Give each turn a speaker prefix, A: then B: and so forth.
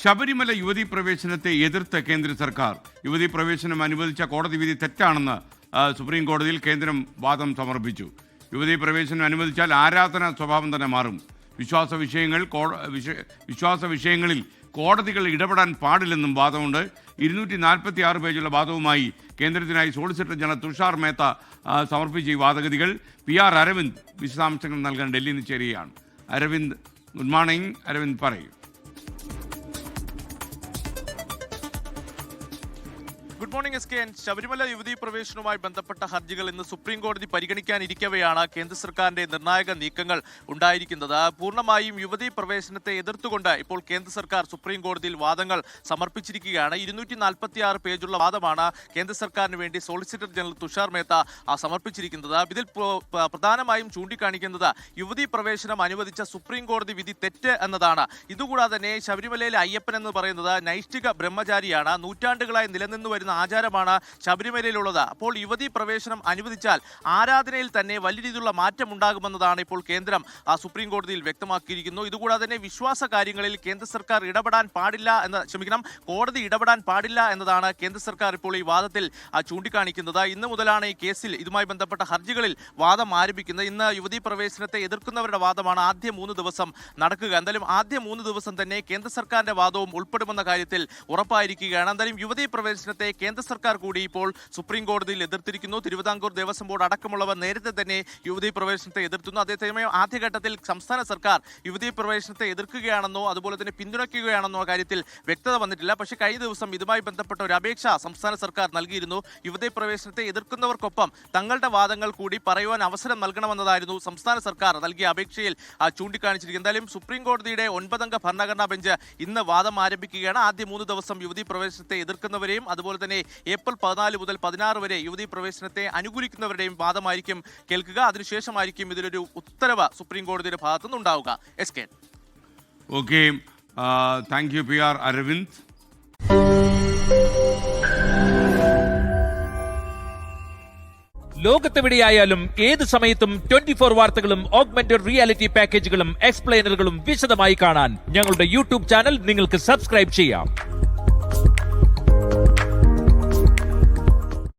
A: ശബരിമല യുവതീ പ്രവേശനത്തെ എതിർത്ത് കേന്ദ്ര സർക്കാർ. യുവതീ പ്രവേശനം അനുവദിച്ച കോടതി വിധി തെറ്റാണെന്ന് സുപ്രീം കോടതിയിൽ കേന്ദ്രം വാദം സമർപ്പിച്ചു. യുവതീ പ്രവേശനം അനുവദിച്ചാൽ ആരാധന സ്വഭാവം തന്നെ മാറും. വിശ്വാസ വിഷയങ്ങളിൽ കോടതികൾ ഇടപെടാൻ പാടില്ലെന്നും വാദമുണ്ട്. 246 പേജുള്ള വാദവുമായി കേന്ദ്രത്തിനായി സോളിസിറ്റർ ജനറൽ തുഷാർ മേത്ത സമർപ്പിച്ച ഈ വാദഗതികൾ PR അരവിന്ദ് വിശദാംശങ്ങൾ നൽകാൻ ഡൽഹിയിൽ നിന്ന് ചേരുകയാണ്. Aravind, good morning. അരവിന്ദ്, പറയൂ.
B: Good morning SKN. ശബരിമല യുവതീ പ്രവേശനവുമായി ബന്ധപ്പെട്ട ഹർജികൾ ഇന്ന് സുപ്രീം കോടതി പരിഗണിക്കാനിരിക്കവെയാണ് കേന്ദ്ര സർക്കാരിന്റെ നിർണായക നീക്കങ്ങൾ ഉണ്ടായിരിക്കുന്നത്. പൂർണ്ണമായും യുവതീ പ്രവേശനത്തെ എതിർത്തുകൊണ്ട് ഇപ്പോൾ കേന്ദ്ര സർക്കാർ സുപ്രീം കോടതിയിൽ വാദങ്ങൾ സമർപ്പിച്ചിരിക്കുകയാണ്. 246 പേജുള്ള വാദമാണ് കേന്ദ്ര സർക്കാരിന് വേണ്ടി സോളിസിറ്റർ ജനറൽ തുഷാർ മേത്ത സമർപ്പിച്ചിരിക്കുന്നത്. ഇതിൽ പ്രധാനമായും ചൂണ്ടിക്കാണിക്കുന്നത് യുവതീ പ്രവേശനം അനുവദിച്ച സുപ്രീം കോടതി വിധി തെറ്റ് എന്നതാണ്. ഇതുകൂടാതെ തന്നെ ശബരിമലയിലെ അയ്യപ്പൻ എന്ന് പറയുന്നത് നൈഷ്ഠിക ബ്രഹ്മചാരിയാണ്. നൂറ്റാണ്ടുകളായി നിലനിന്നു വരുന്ന ആചാരമാണ് ശബരിമലയിലുള്ളത്. അപ്പോൾ യുവതീ പ്രവേശനം അനുവദിച്ചാൽ ആരാധനയിൽ തന്നെ വലിയ രീതിയിലുള്ള മാറ്റം ഉണ്ടാകുമെന്നതാണ് ഇപ്പോൾ കേന്ദ്രം സുപ്രീം കോടതിയിൽ വ്യക്തമാക്കിയിരിക്കുന്നു. ഇതുകൂടാതെ തന്നെ വിശ്വാസ കാര്യങ്ങളിൽ കേന്ദ്ര സർക്കാർ കോടതി ഇടപെടാൻ പാടില്ല എന്നതാണ് കേന്ദ്ര സർക്കാർ ഇപ്പോൾ ഈ വാദത്തിൽ ചൂണ്ടിക്കാണിക്കുന്നത്. ഇന്ന് മുതലാണ് ഈ കേസിൽ ഇതുമായി ബന്ധപ്പെട്ട ഹർജികളിൽ വാദം ആരംഭിക്കുന്നത്. ഇന്ന് യുവതീ പ്രവേശനത്തെ എതിർക്കുന്നവരുടെ വാദമാണ് ആദ്യ 3 ദിവസം നടക്കുക. എന്തായാലും ആദ്യ 3 ദിവസം തന്നെ കേന്ദ്ര സർക്കാരിന്റെ വാദവും ഉൾപ്പെടുമെന്ന കാര്യത്തിൽ ഉറപ്പായിരിക്കുകയാണ്. എന്തായാലും യുവതീ പ്രവേശനത്തെ കേന്ദ്ര സർക്കാർ കൂടി ഇപ്പോൾ സുപ്രീം കോടതിയിൽ എതിർത്തിരിക്കുന്നു. തിരുവിതാംകൂർ ദേവസ്വം ബോർഡ് അടക്കമുള്ളവർ നേരത്തെ തന്നെ യുവതീ പ്രവേശനത്തെ എതിർത്തുന്നു. അതേസമയം ആദ്യഘട്ടത്തിൽ സംസ്ഥാന സർക്കാർ യുവതീ പ്രവേശനത്തെ എതിർക്കുകയാണെന്നോ അതുപോലെ തന്നെ പിന്തുണയ്ക്കുകയാണെന്നോ കാര്യത്തിൽ വ്യക്തത വന്നിട്ടില്ല. പക്ഷേ കഴിഞ്ഞ ദിവസം ഇതുമായി ബന്ധപ്പെട്ട ഒരു അപേക്ഷ സംസ്ഥാന സർക്കാർ നൽകിയിരുന്നു. യുവതീ പ്രവേശനത്തെ എതിർക്കുന്നവർക്കൊപ്പം തങ്ങളുടെ വാദങ്ങൾ കൂടി പറയുവാൻ അവസരം നൽകണമെന്നതായിരുന്നു സംസ്ഥാന സർക്കാർ നൽകിയ അപേക്ഷയിൽ ചൂണ്ടിക്കാണിച്ചിരിക്കുന്നത്. എന്തായാലും സുപ്രീം കോടതിയുടെ 9 അംഗ ഭരണഘടനാ ബെഞ്ച് ഇന്ന് വാദം ആരംഭിക്കുകയാണ്. ആദ്യ 3 ദിവസം യുവതീ പ്രവേശനത്തെ എതിർക്കുന്നവരെയും അതുപോലെ തന്നെ ഏപ്രിൽ 14 മുതൽ 16 വരെ യുവതീ പ്രവേശനത്തെ അനുകൂലിക്കുന്നവരുടെയും വാദമായിരിക്കും കേൾക്കുക. അതിനുശേഷമായിരിക്കും ഇതിലൊരു ഉത്തരവ് സുപ്രീം കോടതിയുടെ ഭാഗത്തുനിന്ന് ഉണ്ടാവുക. SKN.
A: Okay, thank you PR Aravind.
C: ലോകത്തെവിടെയായാലും ഏത് സമയത്തും 24 വാർത്തകളും ഓഗ്മെന്റഡ് റിയാലിറ്റി പാക്കേജുകളും എക്സ്പ്ലെയിനറുകളും വിശദമായി കാണാൻ ഞങ്ങളുടെ YouTube ചാനൽ നിങ്ങൾക്ക് സബ്സ്ക്രൈബ് ചെയ്യാം.